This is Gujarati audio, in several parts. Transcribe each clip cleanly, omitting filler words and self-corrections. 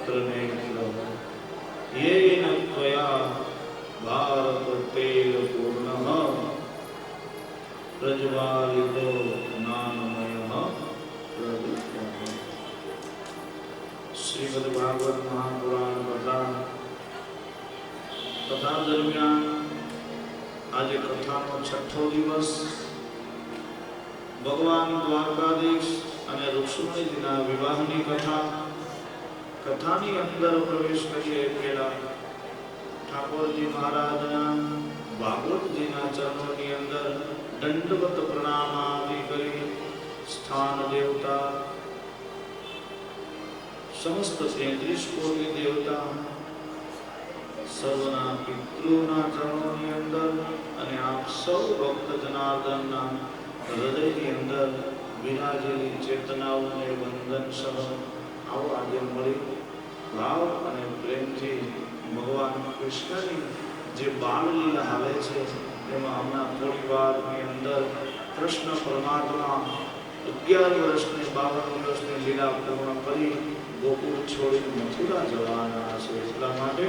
नेत्रनेत्रः येन त्वया भारततेजपूर्णः प्रज्वालितो ज्ञानमयः प्रदीप्तः। श्रीमद्भागवत महापुराण कथा दरमियान आज कथानो छठो दिवस भगवान द्वारकाधीश અને રુક્ષ્મણીજીના વિવાહની કથાની અંદર પ્રવેશ કરીએ પહેલા ઠાકોરજી મહારાજના ભાગવતજીના ચરણોની અંદર દંડવત પ્રણામ આદિ કરી સ્થાન દેવતા સમસ્ત 33 કોટી દેવતા સર્વના પિતૃના ચરણોની અંદર અને આપ સૌ ભક્ત જનાર્દનના હૃદયની અંદર વિરાજેલી ચેતનાઓને વંદન સહ આવો આજે મળી ભાવ અને પ્રેમથી ભગવાન કૃષ્ણની જે બાળલીલા હાલે છે તેમાં હમણાં થોડી વારની અંદર કૃષ્ણ પરમાત્મા 11 વર્ષની 52 વર્ષની લીલા પૂર્ણ કરી ગોકુળ છોડી મથુરા જવાના છે એટલા માટે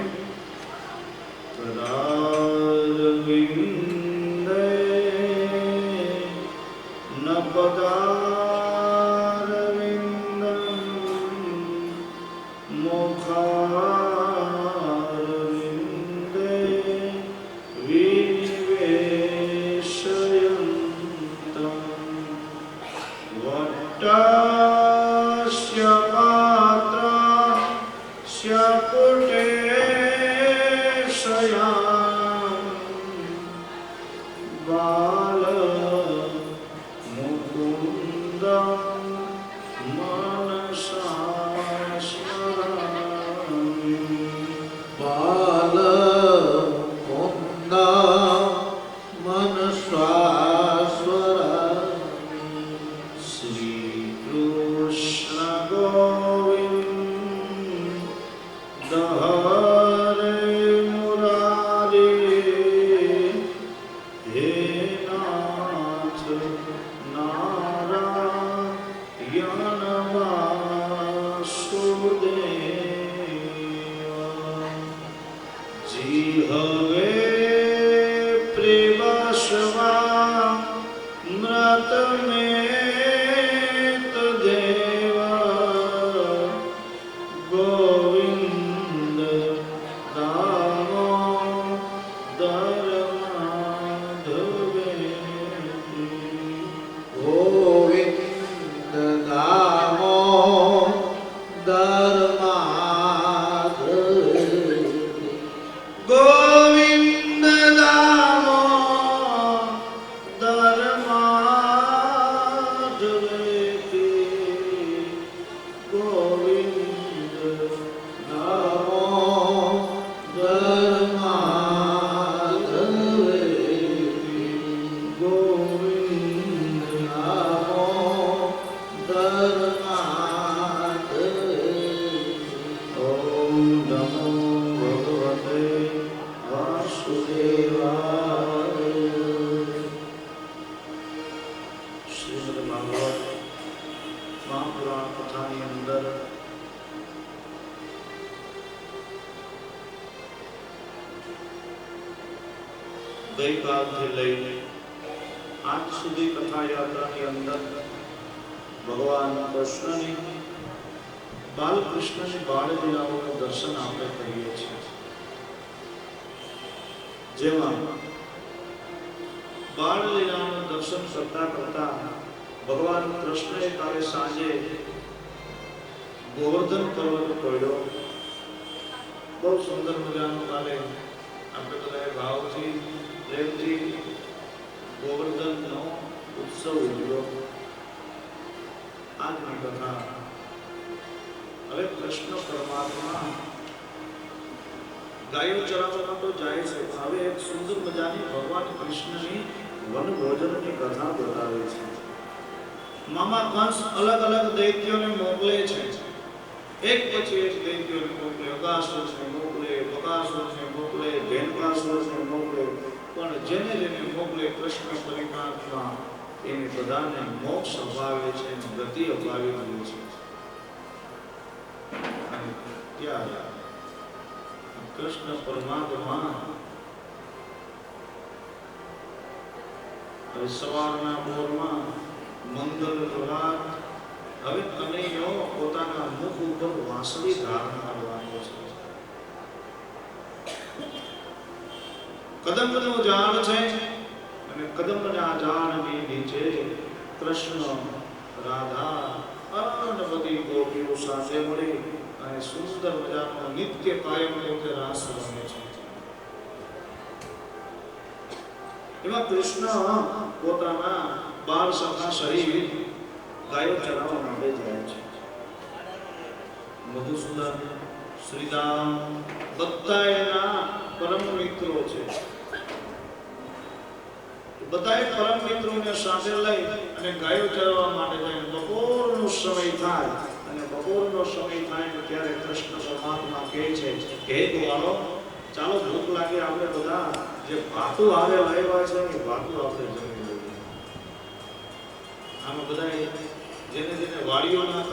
ગઈકાલથી લઈને આજ સુધી કથા યાત્રાની અંદર ભગવાન કૃષ્ણની બાલકૃષ્ણની બાળલીલાઓનું દર્શન આપણે કરીએ છીએ, જેમાં બાળલીલાઓનું દર્શન કરતા કરતા ભગવાન કૃષ્ણએ કાલે સાંજે ગોવર્ધન પર્વત પડ્યો. બહુ સુંદર મજાનું કાલે આપણે બધા ભાવથી પ્રેમથી ગોવર્ધનનો ઉત્સવ ઉજવ્યો. આજની કથા હવે કૃષ્ણ પરમાત્મા ગાયો ચરાવવા તો જાય છે, હવે એક સુંદર મજાની ભગવાન કૃષ્ણની વનભોજનની કથા બતાવે છે. મામા કંસ અલગ અલગ દૈત્યોને મોકલે છે, એક પછી એક દૈત્યોને મોકલે, અગાસુરને મોકલે, બકાસુરને મોકલે, ધેનુકાસુરને મોકલે, પણ જેને જેને મોકલે કૃષ્ણ પરમાત્મા એને બધાને મોક્ષ અપાવે છે, ગતિ અપાવી દે છે. ત્યારે કૃષ્ણ પરમાત્મા હવે સવારના પોરમાં મંગલ પ્રભાત, હવે કનૈયો પોતાના મુખ ઉપર વાંસળી ધારણ કરવાનો છે. કદંબનું ઝાડ છે અને કદંબના ઝાડની નીચે કૃષ્ણ, રાધા અને બધી ગોપીઓ સાથે મળી અને સુંદર મજાનો નિત્ય કાયમ રીતે રાસ રમે છે. એમાં કૃષ્ણ પોતાના બાળ સખા સહિત ગાયો ચરાવવા માટે જાય છે. મધુસૂદન, શ્રીરામ બધા એના પરમ મિત્રો છે. બધાએ પરમ મિત્રોને સાથે લઈ અને ગાયો ચરાવવા માટે જાય. બપોરનો સમય થાય અને બપોરનો સમય થાય ત્યારે કૃષ્ણ પરમાત્મા કહે છે, હે ગોવાળો, ચાલો ભૂખ લાગે, આપણે બધા જે ભાતું આવે લાવ્યા છે એ ભાતું આપણે જમી લઈએ. આમાં બધા જેને જેને વાડીઓના